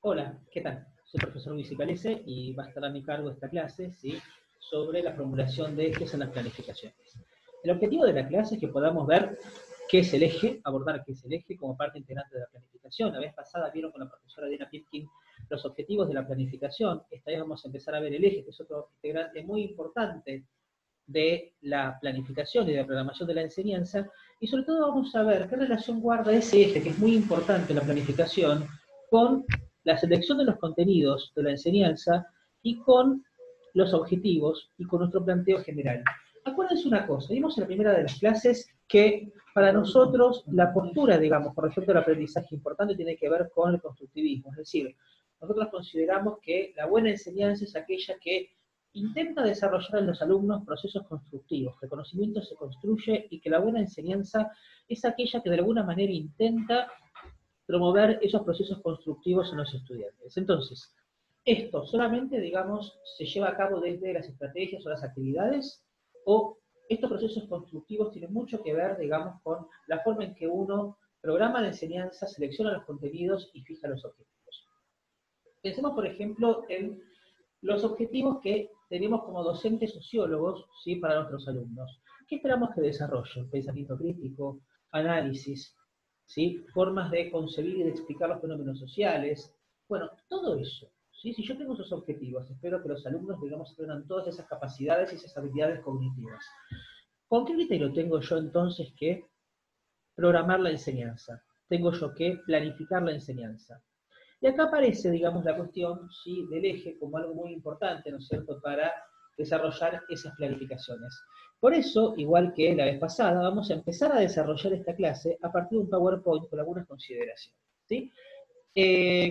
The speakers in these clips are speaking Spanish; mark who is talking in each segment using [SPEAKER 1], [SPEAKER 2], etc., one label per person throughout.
[SPEAKER 1] Hola, ¿qué tal? Soy el profesor Luis Icalese y va a estar a mi cargo esta clase, ¿sí?, sobre la formulación de ejes en las planificaciones. El objetivo de la clase es que podamos ver qué es el eje, abordar qué es el eje como parte integrante de la planificación. La vez pasada vieron con la profesora Diana Pitkin los objetivos de la planificación. Esta vez vamos a empezar a ver el eje, que es otro integrante muy importante de la planificación y de la programación de la enseñanza, y sobre todo vamos a ver qué relación guarda ese eje, que es muy importante en la planificación, con la selección de los contenidos de la enseñanza y con los objetivos y con nuestro planteo general. Acuérdense una cosa, vimos en la primera de las clases que para nosotros la postura, digamos, con respecto al aprendizaje importante tiene que ver con el constructivismo, es decir, nosotros consideramos que la buena enseñanza es aquella que intenta desarrollar en los alumnos procesos constructivos, que el conocimiento se construye y que la buena enseñanza es aquella que de alguna manera intenta promover esos procesos constructivos en los estudiantes. Entonces, esto solamente, digamos, se lleva a cabo desde las estrategias o las actividades, o estos procesos constructivos tienen mucho que ver, digamos, con la forma en que uno programa la enseñanza, selecciona los contenidos y fija los objetivos. Pensemos, por ejemplo, en los objetivos que tenemos como docentes sociólogos, ¿sí?, para nuestros alumnos. ¿Qué esperamos que desarrollen? Pensamiento crítico, análisis, ¿sí?, formas de concebir y de explicar los fenómenos sociales. Bueno, todo eso. ¿Sí? Si yo tengo esos objetivos, espero que los alumnos, digamos, tengan todas esas capacidades y esas habilidades cognitivas. ¿Con qué criterio tengo yo entonces que programar la enseñanza? Tengo yo que planificar la enseñanza. Y acá aparece, digamos, la cuestión, ¿sí?, del eje como algo muy importante, ¿no es cierto?, para desarrollar esas planificaciones. Por eso, igual que la vez pasada, vamos a empezar a desarrollar esta clase a partir de un PowerPoint con algunas consideraciones, ¿sí?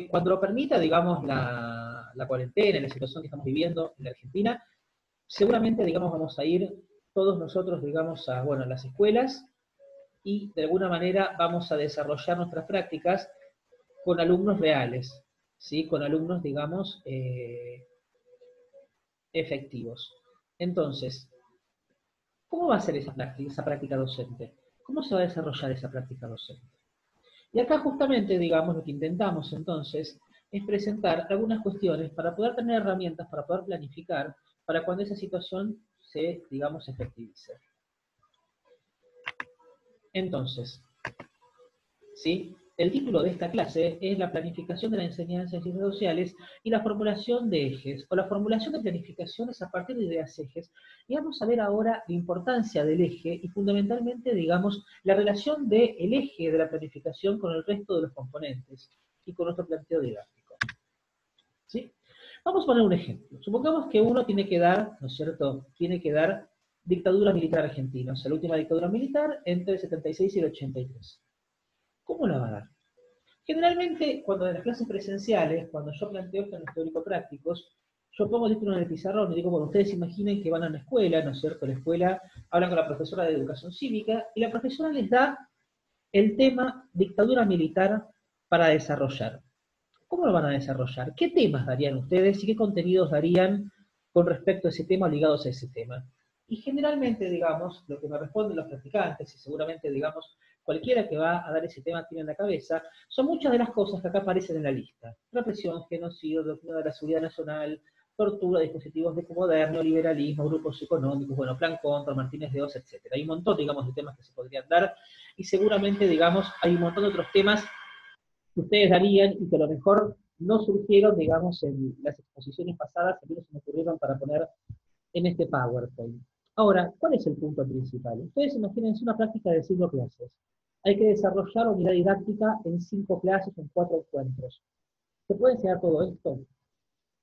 [SPEAKER 1] Cuando lo permita, digamos, la cuarentena, la situación que estamos viviendo en la Argentina, seguramente, digamos, vamos a ir todos nosotros, digamos, a, bueno, a las escuelas y de alguna manera vamos a desarrollar nuestras prácticas con alumnos reales, ¿sí?, con alumnos, digamos, efectivos. Entonces, ¿cómo va a ser esa práctica docente? ¿Cómo se va a desarrollar esa práctica docente? Y acá justamente, digamos, lo que intentamos entonces es presentar algunas cuestiones para poder tener herramientas, para poder planificar, para cuando esa situación se, digamos, efectivice. Entonces, ¿sí?, el título de esta clase es la planificación de la enseñanza en ciencias sociales y la formulación de ejes, o la formulación de planificaciones a partir de ideas ejes. Y vamos a ver ahora la importancia del eje y fundamentalmente, digamos, la relación del eje de la planificación con el resto de los componentes y con nuestro planteo didáctico. ¿Sí? Vamos a poner un ejemplo. Supongamos que uno tiene que dar, ¿no es cierto?, tiene que dar dictadura militar argentina, o sea, la última dictadura militar entre el 76 y el 83. ¿Cómo la va a dar? Generalmente, cuando en las clases presenciales, cuando yo planteo planos teórico-prácticos, yo pongo el título en el pizarrón y digo, bueno, ustedes imaginen que van a una escuela, ¿no es cierto? La escuela hablan con la profesora de educación cívica y la profesora les da el tema dictadura militar para desarrollar. ¿Cómo lo van a desarrollar? ¿Qué temas darían ustedes y qué contenidos darían con respecto a ese tema, ligados a ese tema? Y generalmente, digamos, lo que me responden los practicantes, y seguramente, digamos, cualquiera que va a dar ese tema tiene en la cabeza, son muchas de las cosas que acá aparecen en la lista. Represión, genocidio, doctrina de la seguridad nacional, tortura, dispositivos de moderno, liberalismo, grupos económicos, bueno, plan contra, Martínez de Oz, etc. Hay un montón, digamos, de temas que se podrían dar, y seguramente, digamos, hay un montón de otros temas que ustedes darían y que a lo mejor no surgieron, digamos, en las exposiciones pasadas, a mí no se me ocurrieron para poner en este PowerPoint. Ahora, ¿cuál es el punto principal? Ustedes imagínense una práctica de 5 clases. Hay que desarrollar unidad didáctica en 5 clases, en 4 encuentros. ¿Se puede enseñar todo esto?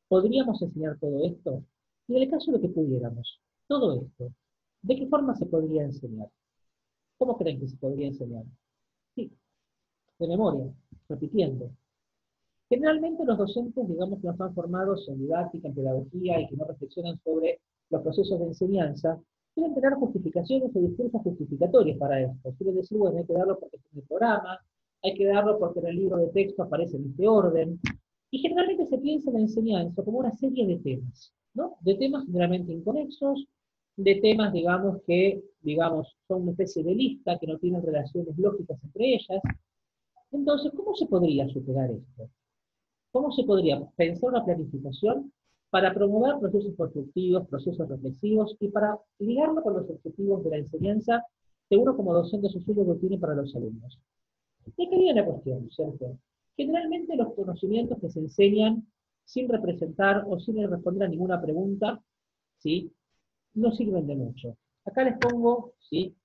[SPEAKER 1] ¿Podríamos enseñar todo esto? Y en el caso de que pudiéramos, todo esto, ¿de qué forma se podría enseñar? ¿Cómo creen que se podría enseñar? Sí, de memoria, repitiendo. Generalmente los docentes, digamos, que no están formados en didáctica, en pedagogía y que no reflexionan sobre los procesos de enseñanza, suelen tener justificaciones o discursos justificatorios para esto. Suelen decir, bueno, hay que darlo porque está en el programa, hay que darlo porque en el libro de texto aparece en este orden. Y generalmente se piensa en la enseñanza como una serie de temas, ¿no? De temas generalmente inconexos, de temas, digamos, que, digamos, son una especie de lista, que no tienen relaciones lógicas entre ellas. Entonces, ¿cómo se podría superar esto? ¿cómo se podría pensar una planificación para promover procesos constructivos, procesos reflexivos y para ligarlo con los objetivos de la enseñanza que uno como docente sociólogo tiene para los alumnos? Y aquí viene la cuestión, ¿cierto? Generalmente los conocimientos que se enseñan sin representar o sin responder a ninguna pregunta, ¿sí?, no sirven de mucho. Acá les pongo, ¿sí?,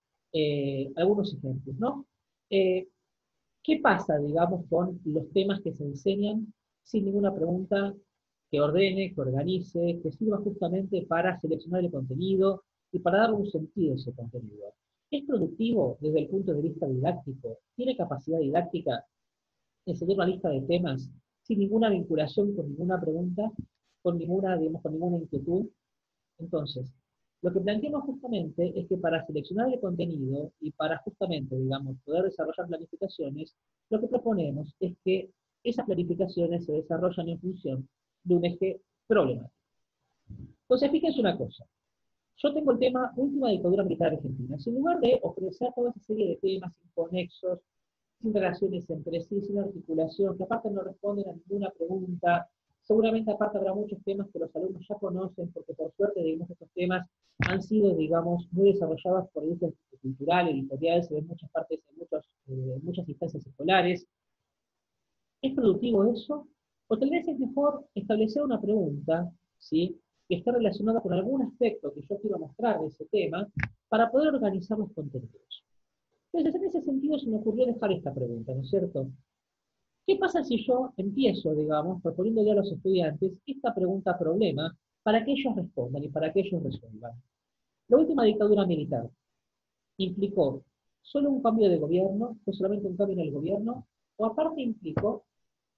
[SPEAKER 1] algunos ejemplos, ¿no? ¿Qué pasa, digamos, con los temas que se enseñan sin ninguna pregunta que ordene, que organice, que sirva justamente para seleccionar el contenido y para darle un sentido a ese contenido? ¿Es productivo desde el punto de vista didáctico? ¿Tiene capacidad didáctica enseñar una lista de temas sin ninguna vinculación con ninguna pregunta, con ninguna, digamos, con ninguna inquietud? Entonces, lo que planteamos justamente es que para seleccionar el contenido y para justamente, digamos, poder desarrollar planificaciones, lo que proponemos es que esas planificaciones se desarrollan en función de un eje problemático. Entonces, fíjense una cosa. Yo tengo el tema última dictadura militar argentina. En lugar de ofrecer toda esa serie de temas inconexos, sin relaciones entre sí, sin articulación, que aparte no responden a ninguna pregunta, seguramente aparte habrá muchos temas que los alumnos ya conocen, porque por suerte, digamos, estos temas han sido, digamos, muy desarrollados por el uso cultural, editorial, se ven en muchas partes, en muchas instancias escolares. ¿Es productivo eso? O tal vez es mejor establecer una pregunta, ¿sí?, que esté relacionada con algún aspecto que yo quiero mostrar de ese tema, para poder organizar los contenidos. Entonces, en ese sentido se me ocurrió dejar esta pregunta, ¿no es cierto? ¿Qué pasa si yo empiezo, digamos, proponiéndole a los estudiantes esta pregunta problema para que ellos respondan y para que ellos resuelvan? La última dictadura militar implicó solo un cambio de gobierno, fue solamente un cambio en el gobierno, o aparte implicó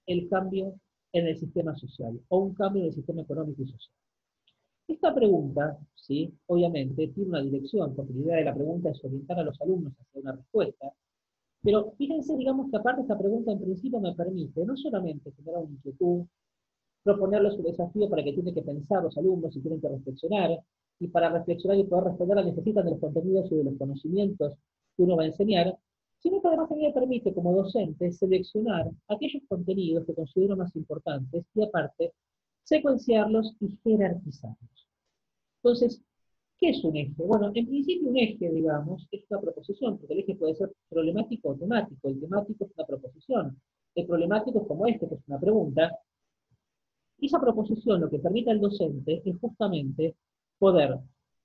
[SPEAKER 1] el cambio en el sistema social, o un cambio en el sistema económico y social. Esta pregunta, ¿sí?, obviamente tiene una dirección, porque la idea de la pregunta es orientar a los alumnos hacia una respuesta, pero fíjense, digamos, que aparte esta pregunta en principio me permite no solamente generar una inquietud, proponerles un desafío para que tienen que pensar los alumnos y tienen que reflexionar, y para reflexionar y poder responder necesitan de los contenidos y de los conocimientos que uno va a enseñar, sino que además a mí me permite como docente seleccionar aquellos contenidos que considero más importantes y aparte secuenciarlos y jerarquizarlos. Entonces, ¿qué es un eje? Bueno, en principio un eje, digamos, es una proposición, porque el eje puede ser problemático o temático. El temático es una proposición. El problemático es como este, que es una pregunta. Y esa proposición lo que permite al docente es justamente poder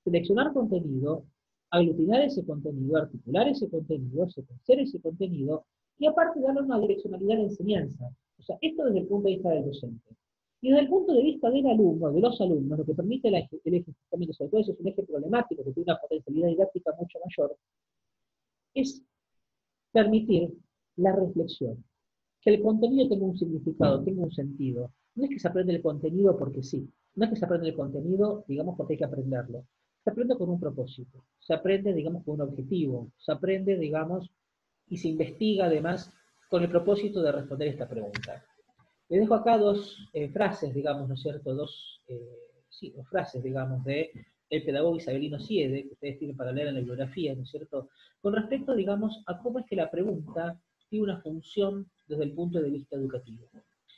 [SPEAKER 1] seleccionar contenido, aglutinar ese contenido, articular ese contenido, secuenciar ese contenido, y aparte darle una direccionalidad a la enseñanza. O sea, esto desde el punto de vista del docente. Y desde el punto de vista del alumno, de los alumnos, lo que permite el eje justamente, sobre todo eso es un eje problemático, que tiene una potencialidad didáctica mucho mayor, es permitir la reflexión. Que el contenido tenga un significado, tenga un sentido. No es que se aprende el contenido porque sí. No es que se aprende el contenido, digamos, porque hay que aprenderlo. Se aprende con un propósito. Se aprende, digamos, con un objetivo. Se aprende, digamos, y se investiga además con el propósito de responder esta pregunta. Les dejo acá dos frases, digamos, ¿no es cierto? Dos frases, digamos, de el pedagogo Isabelino Siede, que ustedes tienen para leer en la bibliografía, ¿no es cierto? Con respecto, digamos, a cómo es que la pregunta tiene una función desde el punto de vista educativo.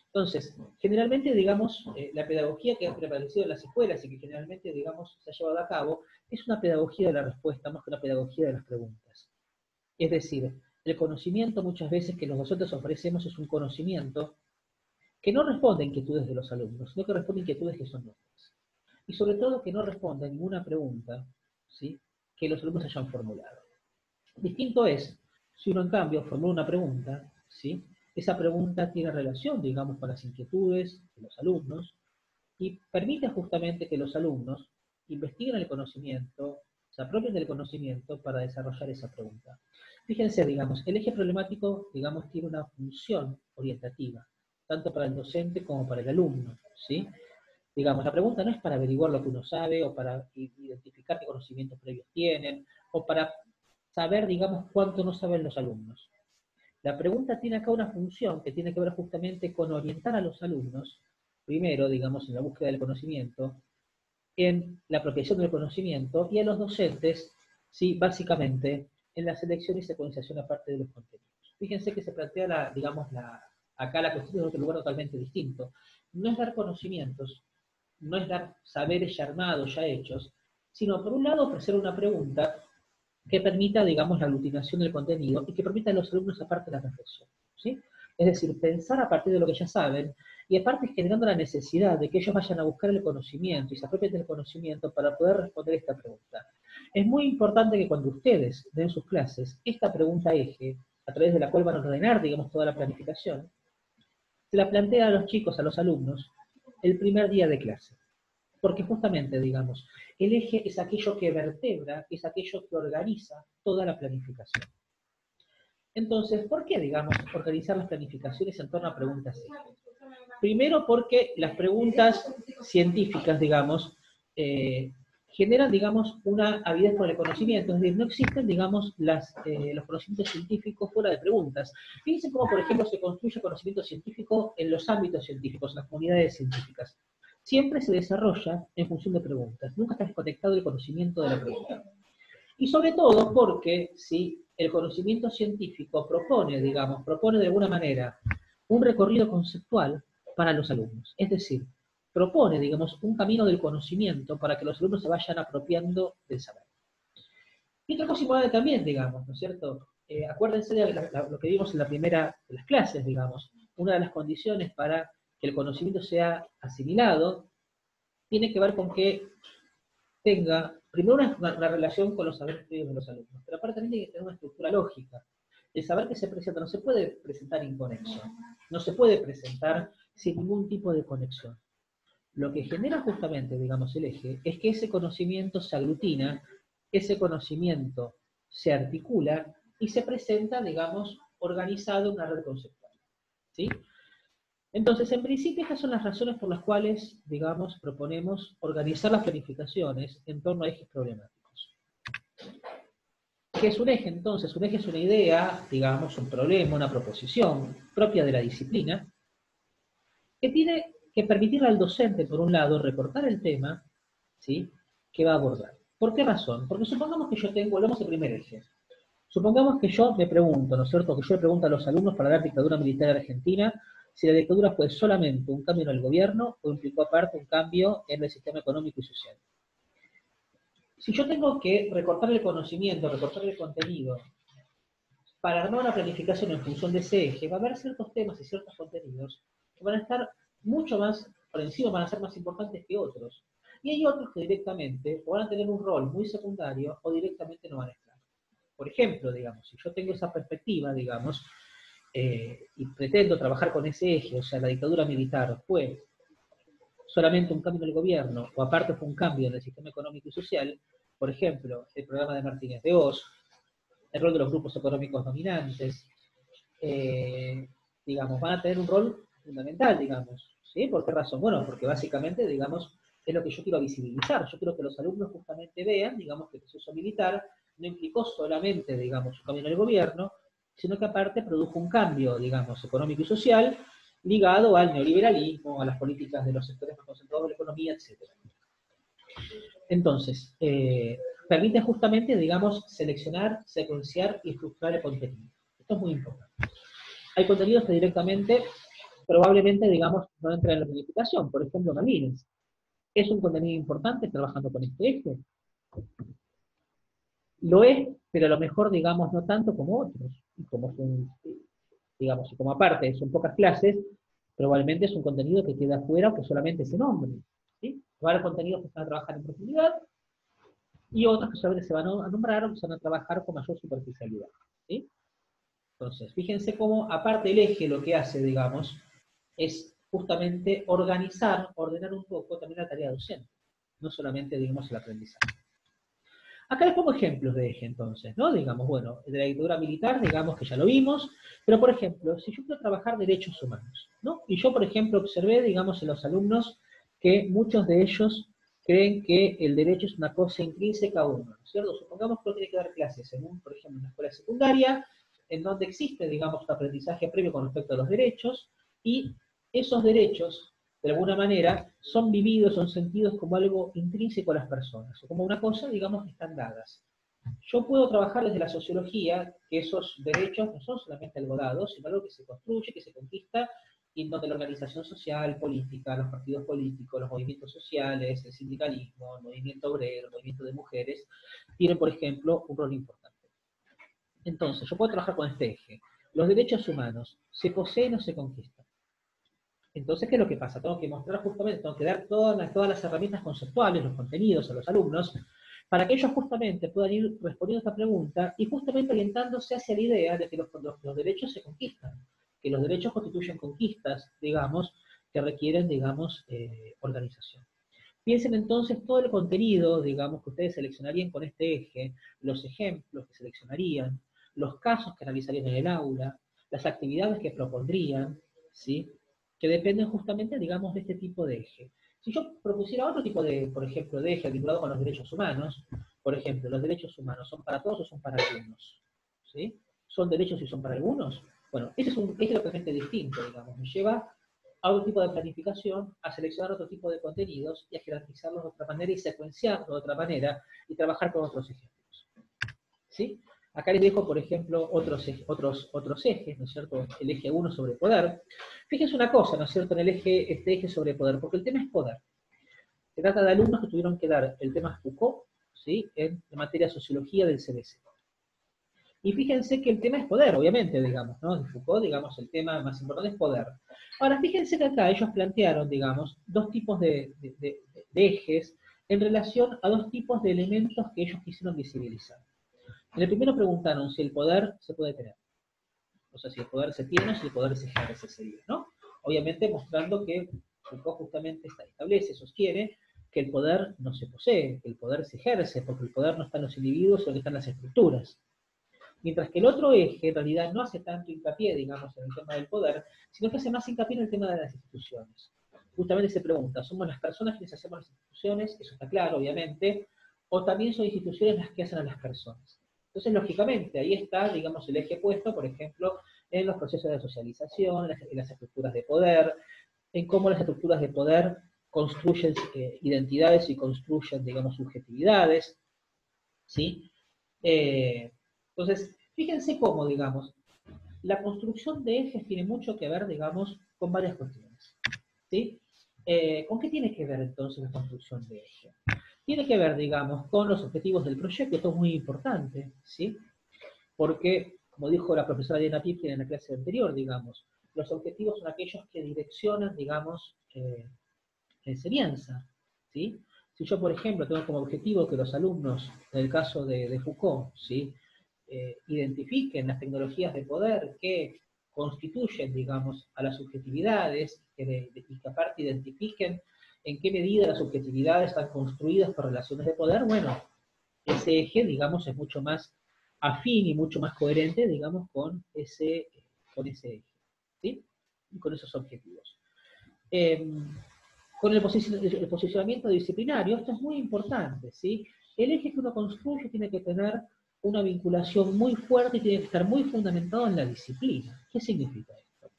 [SPEAKER 1] Entonces, generalmente, digamos, la pedagogía que ha prevalecido en las escuelas y que generalmente, digamos, se ha llevado a cabo, es una pedagogía de la respuesta más que una pedagogía de las preguntas. Es decir, el conocimiento muchas veces que los docentes ofrecemos es un conocimiento que no responde a inquietudes de los alumnos, sino que responde a inquietudes que son nuestras. Y sobre todo que no responde a ninguna pregunta, ¿sí?, que los alumnos hayan formulado. Distinto es, si uno en cambio formula una pregunta, ¿sí?, esa pregunta tiene relación, digamos, con las inquietudes de los alumnos y permite justamente que los alumnos investiguen el conocimiento, se apropien del conocimiento para desarrollar esa pregunta. Fíjense, digamos, el eje problemático, digamos, tiene una función orientativa, tanto para el docente como para el alumno, ¿sí? Digamos, la pregunta no es para averiguar lo que uno sabe, o para identificar qué conocimientos previos tienen, o para saber, digamos, cuánto no saben los alumnos. La pregunta tiene acá una función que tiene que ver justamente con orientar a los alumnos, primero, digamos, en la búsqueda del conocimiento, en la apropiación del conocimiento, y a los docentes, sí, básicamente, en la selección y secuenciación aparte de los contenidos. Fíjense que se plantea, digamos, acá la cuestión es de otro lugar totalmente distinto. No es dar conocimientos, no es dar saberes ya armados, ya hechos, sino por un lado ofrecer una pregunta que permita, digamos, la aglutinación del contenido y que permita a los alumnos aparte la reflexión, ¿sí? Es decir, pensar a partir de lo que ya saben y aparte generando la necesidad de que ellos vayan a buscar el conocimiento y se apropien del conocimiento para poder responder esta pregunta. Es muy importante que cuando ustedes den sus clases, esta pregunta eje, a través de la cual van a ordenar, digamos, toda la planificación, se la plantea a los chicos, a los alumnos, el primer día de clase. Porque justamente, digamos, el eje es aquello que vertebra, es aquello que organiza toda la planificación. Entonces, ¿por qué, digamos, organizar las planificaciones en torno a preguntas eje? Primero porque las preguntas científicas, digamos, generan, digamos, una avidez por el conocimiento, es decir, no existen, digamos, los conocimientos científicos fuera de preguntas. Fíjense cómo, por ejemplo, se construye conocimiento científico en los ámbitos científicos, en las comunidades científicas. Siempre se desarrolla en función de preguntas, nunca está desconectado el conocimiento de la pregunta. Y sobre todo porque, si el conocimiento científico propone, digamos, propone de alguna manera un recorrido conceptual para los alumnos, es decir, propone, digamos, un camino del conocimiento para que los alumnos se vayan apropiando del saber. Y otra cosa importante también, digamos, ¿no es cierto? Acuérdense de lo que vimos en la primera de las clases, digamos. Una de las condiciones para que el conocimiento sea asimilado tiene que ver con que tenga, primero, una relación con los saberes previos de los alumnos, pero aparte también tiene que tener una estructura lógica. El saber que se presenta no se puede presentar inconexo, no se puede presentar sin ningún tipo de conexión. Lo que genera justamente, digamos, el eje, es que ese conocimiento se aglutina, ese conocimiento se articula y se presenta, digamos, organizado en una red conceptual, ¿sí? Entonces, en principio, estas son las razones por las cuales, digamos, proponemos organizar las planificaciones en torno a ejes problemáticos. ¿Qué es un eje, entonces? Un eje es una idea, digamos, un problema, una proposición propia de la disciplina, que tiene que permitirle al docente, por un lado, recortar el tema, ¿sí?, que va a abordar. ¿Por qué razón? Porque supongamos que yo tengo, volvemos al primer eje. Supongamos que yo me pregunto, ¿no es cierto?, que yo le pregunto a los alumnos para la dictadura militar argentina si la dictadura fue solamente un cambio en el gobierno o implicó aparte un cambio en el sistema económico y social. Si yo tengo que recortar el conocimiento, recortar el contenido, para armar una planificación en función de ese eje, va a haber ciertos temas y ciertos contenidos que van a estar mucho más por encima, van a ser más importantes que otros. Y hay otros que directamente o van a tener un rol muy secundario o directamente no van a estar. Por ejemplo, digamos, si yo tengo esa perspectiva, digamos, y pretendo trabajar con ese eje, o sea, la dictadura militar fue solamente un cambio en el gobierno, o aparte fue un cambio en el sistema económico y social, por ejemplo, el programa de Martínez de Oz, el rol de los grupos económicos dominantes, digamos, van a tener un rol fundamental, digamos, ¿sí? ¿Por qué razón? Bueno, porque básicamente, digamos, es lo que yo quiero visibilizar. Yo quiero que los alumnos justamente vean, digamos, que el proceso militar no implicó solamente, digamos, un cambio en el gobierno, sino que aparte produjo un cambio, digamos, económico y social ligado al neoliberalismo, a las políticas de los sectores más concentrados de la economía, etc. Entonces, permite justamente, digamos, seleccionar, secuenciar y estructurar el contenido. Esto es muy importante. Hay contenidos que directamente, probablemente, digamos, no entran en la planificación. Por ejemplo, Malvinas. ¿Es un contenido importante trabajando con este eje? Lo es, pero a lo mejor, digamos, no tanto como otros. Y como son, digamos, y como aparte son pocas clases, probablemente es un contenido que queda fuera o que solamente se nombre. ¿Sí? Va a haber contenidos que se van a trabajar en profundidad y otros que solamente se van a nombrar o que se van a trabajar con mayor superficialidad. ¿Sí? Entonces, fíjense cómo, aparte el eje, lo que hace, digamos, es justamente organizar, ordenar un poco también la tarea docente, no solamente, digamos, el aprendizaje. Acá les pongo ejemplos de eje, entonces, ¿no? Digamos, bueno, de la dictadura militar, digamos que ya lo vimos, pero, por ejemplo, si yo quiero trabajar derechos humanos, ¿no? Y yo, por ejemplo, observé, digamos, en los alumnos que muchos de ellos creen que el derecho es una cosa intrínseca a uno, ¿no es cierto? Supongamos que uno tiene que dar clases en por ejemplo, en una escuela secundaria, en donde existe, digamos, un aprendizaje previo con respecto a los derechos, y esos derechos, de alguna manera, son vividos, son sentidos como algo intrínseco a las personas, o como una cosa, digamos, que están dadas. yo puedo trabajar desde la sociología que esos derechos no son solamente algodados, sino algo que se construye, que se conquista, y en donde la organización social, política, los partidos políticos, los movimientos sociales, el sindicalismo, el movimiento obrero, el movimiento de mujeres, tienen, por ejemplo, un rol importante. Entonces, yo puedo trabajar con este eje. Los derechos humanos, ¿se poseen o se conquistan? Entonces, ¿qué es lo que pasa? Tengo que mostrar justamente, tengo que dar todas las herramientas conceptuales, los contenidos a los alumnos, para que ellos justamente puedan ir respondiendo a esta pregunta y justamente orientándose hacia la idea de que los derechos se conquistan, que los derechos constituyen conquistas, digamos, que requieren, digamos, organización. Piensen entonces todo el contenido, digamos, que ustedes seleccionarían con este eje, los ejemplos que seleccionarían, los casos que analizarían en el aula, las actividades que propondrían, ¿sí? Que dependen justamente, digamos, de este tipo de eje. Si yo propusiera otro tipo de, por ejemplo, de eje vinculado con los derechos humanos, por ejemplo, los derechos humanos, ¿son para todos o son para algunos? ¿Sí? ¿Son derechos y son para algunos? Bueno, ese es un eje totalmente distinto, digamos, me lleva a otro tipo de planificación, a seleccionar otro tipo de contenidos y a jerarquizarlos de otra manera y secuenciarlos de otra manera y trabajar con otros ejemplos. ¿Sí? Acá les dejo, por ejemplo, otros ejes, ¿no es cierto? El eje 1 sobre poder. Fíjense una cosa, ¿no es cierto?, en este eje sobre poder, porque el tema es poder. Se trata de alumnos que tuvieron que dar el tema Foucault, ¿sí?, en materia de sociología del CBC. Y fíjense que el tema es poder, obviamente, digamos, ¿no? De Foucault, digamos, el tema más importante es poder. Ahora, fíjense que acá ellos plantearon, digamos, dos tipos de ejes en relación a dos tipos de elementos que ellos quisieron visibilizar. En el primero preguntaron si el poder se puede tener. O sea, si el poder se tiene o si el poder se ejerce, sería, ¿no? Obviamente mostrando que Foucault justamente establece, sostiene, que el poder no se posee, que el poder se ejerce, porque el poder no está en los individuos, sino que está en las estructuras. Mientras que el otro eje en realidad no hace tanto hincapié, digamos, en el tema del poder, sino que hace más hincapié en el tema de las instituciones. Justamente se pregunta, ¿somos las personas quienes hacemos las instituciones? Eso está claro, obviamente, o también son instituciones las que hacen a las personas. Entonces, lógicamente, ahí está, digamos, el eje puesto, por ejemplo, en los procesos de socialización, en las estructuras de poder, en cómo las estructuras de poder construyen identidades y construyen, digamos, subjetividades, ¿sí? Entonces, fíjense cómo, digamos, la construcción de ejes tiene mucho que ver, digamos, con varias cuestiones. ¿Sí? ¿Con qué tiene que ver entonces la construcción de ejes? Tiene que ver, digamos, con los objetivos del proyecto, esto es muy importante, ¿sí? Porque, como dijo la profesora Diana Pipkin en la clase anterior, digamos, los objetivos son aquellos que direccionan, digamos, la enseñanza, ¿sí? Si yo, por ejemplo, tengo como objetivo que los alumnos, en el caso de Foucault, ¿sí?, identifiquen las tecnologías de poder que constituyen, digamos, a las subjetividades y que aparte identifiquen en qué medida las subjetividades están construidas por relaciones de poder, bueno, ese eje, digamos, es mucho más afín y mucho más coherente, digamos, con ese eje, ¿sí? Y con esos objetivos. Con el posicionamiento disciplinario, esto es muy importante, ¿sí? El eje que uno construye tiene que tener una vinculación muy fuerte y tiene que estar muy fundamentado en la disciplina. ¿Qué significa esto?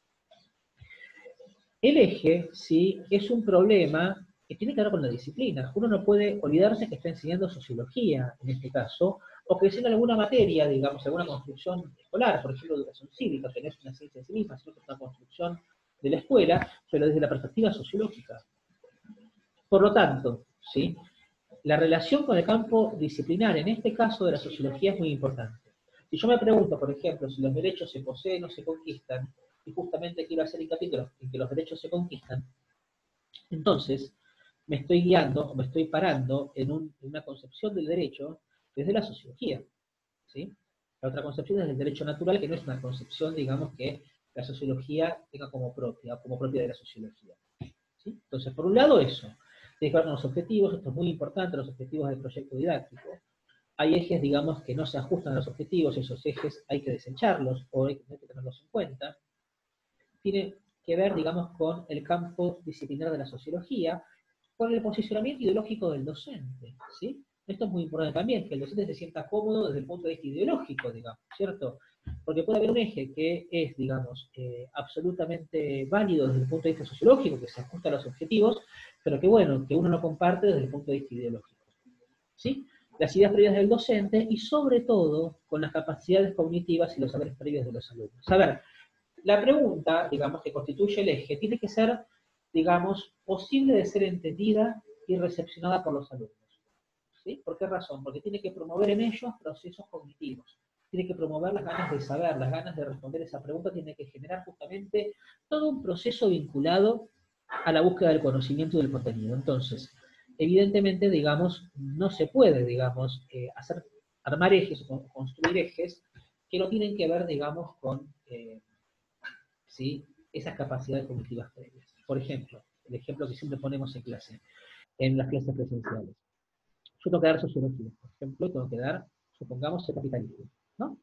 [SPEAKER 1] El eje, ¿sí?, es un problema que tiene que ver con la disciplina. Uno no puede olvidarse que está enseñando sociología, en este caso, o que enseña alguna materia, digamos, alguna construcción escolar, por ejemplo, educación cívica, que no es una ciencia en sí misma, sino que es una construcción de la escuela, pero desde la perspectiva sociológica. Por lo tanto, ¿sí?, la relación con el campo disciplinar, en este caso de la sociología, es muy importante. Si yo me pregunto, por ejemplo, si los derechos se poseen o se conquistan, y justamente quiero hacer hincapié en que los derechos se conquistan, entonces me estoy guiando o me estoy parando en una concepción del derecho desde la sociología, ¿sí? La otra concepción es el derecho natural, que no es una concepción, digamos, que la sociología tenga como propia de la sociología, ¿sí? Entonces, por un lado eso, tiene que ver con los objetivos, esto es muy importante, los objetivos del proyecto didáctico. Hay ejes, digamos, que no se ajustan a los objetivos, esos ejes hay que desecharlos o hay que tenerlos en cuenta. Tiene que ver, digamos, con el campo disciplinar de la sociología, con el posicionamiento ideológico del docente, ¿sí? Esto es muy importante también, que el docente se sienta cómodo desde el punto de vista ideológico, digamos, ¿cierto? Porque puede haber un eje que es, digamos, absolutamente válido desde el punto de vista sociológico, que se ajusta a los objetivos, pero que, bueno, que uno no comparte desde el punto de vista ideológico, ¿sí? las ideas previas del docente y sobre todo con las capacidades cognitivas y los saberes previos de los alumnos. A ver, la pregunta, digamos, que constituye el eje, tiene que ser, digamos, posible de ser entendida y recepcionada por los alumnos. ¿Sí? ¿Por qué razón? Porque tiene que promover en ellos procesos cognitivos. Tiene que promover las ganas de saber, las ganas de responder esa pregunta, tiene que generar justamente todo un proceso vinculado a la búsqueda del conocimiento y del contenido. Entonces, evidentemente, digamos, no se puede, digamos, armar ejes o construir ejes que no tienen que ver, digamos, con ¿sí? esas capacidades cognitivas previas. Por ejemplo, el ejemplo que siempre ponemos en clase, en las clases presenciales. Yo tengo que dar sociología, por ejemplo, tengo que dar, supongamos, el capitalismo, ¿no?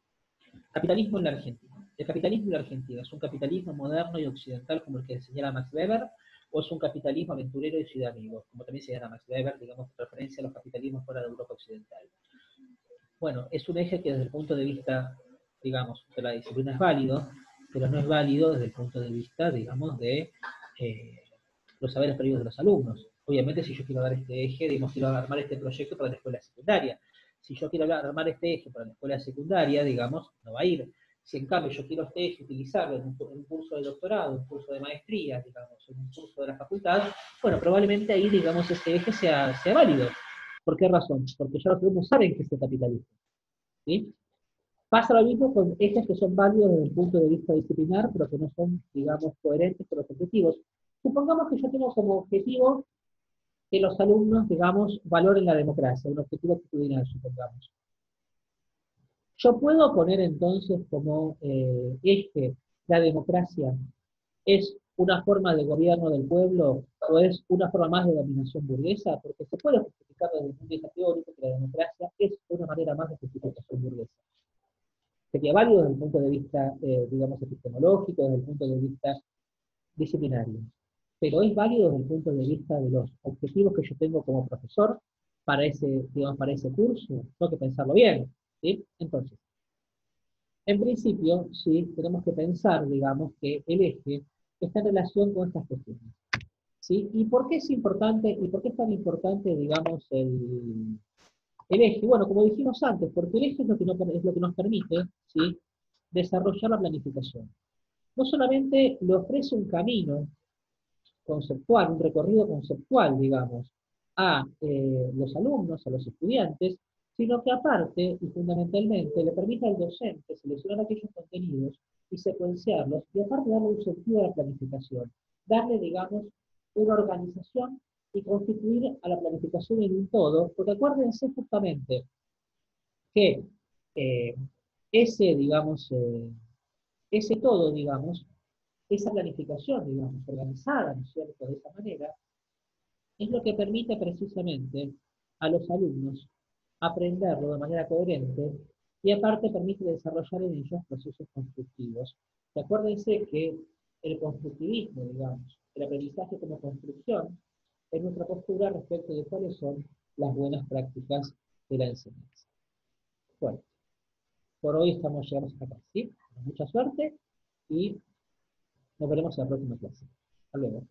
[SPEAKER 1] Capitalismo en la Argentina. El capitalismo en la Argentina es un capitalismo moderno y occidental como el que señala Max Weber, o es un capitalismo aventurero y ciudad amigo, como también señala Max Weber, digamos, en referencia a los capitalismos fuera de Europa Occidental. Bueno, es un eje que desde el punto de vista, digamos, de la disciplina es válido, pero no es válido desde el punto de vista, digamos, de eh, los saberes previos de los alumnos. Obviamente, si yo quiero dar este eje, digamos, quiero armar este proyecto para la escuela secundaria. Si yo quiero armar este eje para la escuela secundaria, digamos, no va a ir. Si en cambio yo quiero este eje utilizarlo en un curso de doctorado, un curso de maestría, digamos, en un curso de la facultad, bueno, probablemente ahí, digamos, ese eje sea válido. ¿Por qué razón? Porque ya los alumnos saben que es el capitalismo. ¿Sí? Pasa lo mismo con ejes que son válidos desde el punto de vista disciplinar, pero que no son, digamos, coherentes con los objetivos. Supongamos que yo tengo como objetivo que los alumnos, digamos, valoren la democracia, un objetivo actitudinal, supongamos. Yo puedo poner entonces como eje la democracia es una forma de gobierno del pueblo o es una forma más de dominación burguesa, porque se puede justificar desde el punto de vista teórico que la democracia es una manera más de justificación burguesa. Sería válido desde el punto de vista, digamos, epistemológico, desde el punto de vista disciplinario. Pero es válido desde el punto de vista de los objetivos que yo tengo como profesor para ese, digamos, para ese curso. Tengo que pensarlo bien. ¿Sí? Entonces, en principio, sí, tenemos que pensar, digamos, que el eje está en relación con estas cuestiones. ¿Sí? ¿Y por qué es importante, y por qué es tan importante, digamos, el eje? Bueno, como dijimos antes, porque el eje es lo que nos permite, ¿sí?, desarrollar la planificación. No solamente le ofrece un camino conceptual, un recorrido conceptual, digamos, a los alumnos, a los estudiantes, sino que aparte y fundamentalmente le permite al docente seleccionar aquellos contenidos y secuenciarlos, y aparte darle un sentido a la planificación, darle, digamos, una organización y constituir a la planificación en un todo, porque acuérdense justamente que eh, digamos, ese todo, digamos, esa planificación, digamos, organizada, ¿no es cierto?, de esa manera, es lo que permite precisamente a los alumnos aprenderlo de manera coherente y aparte permite desarrollar en ellos procesos constructivos. Y acuérdense que el constructivismo, digamos, el aprendizaje como construcción, es nuestra postura respecto de cuáles son las buenas prácticas de la enseñanza. Bueno, por hoy llegamos hasta acá, ¿sí? Mucha suerte y nos veremos en la próxima clase. Hasta luego.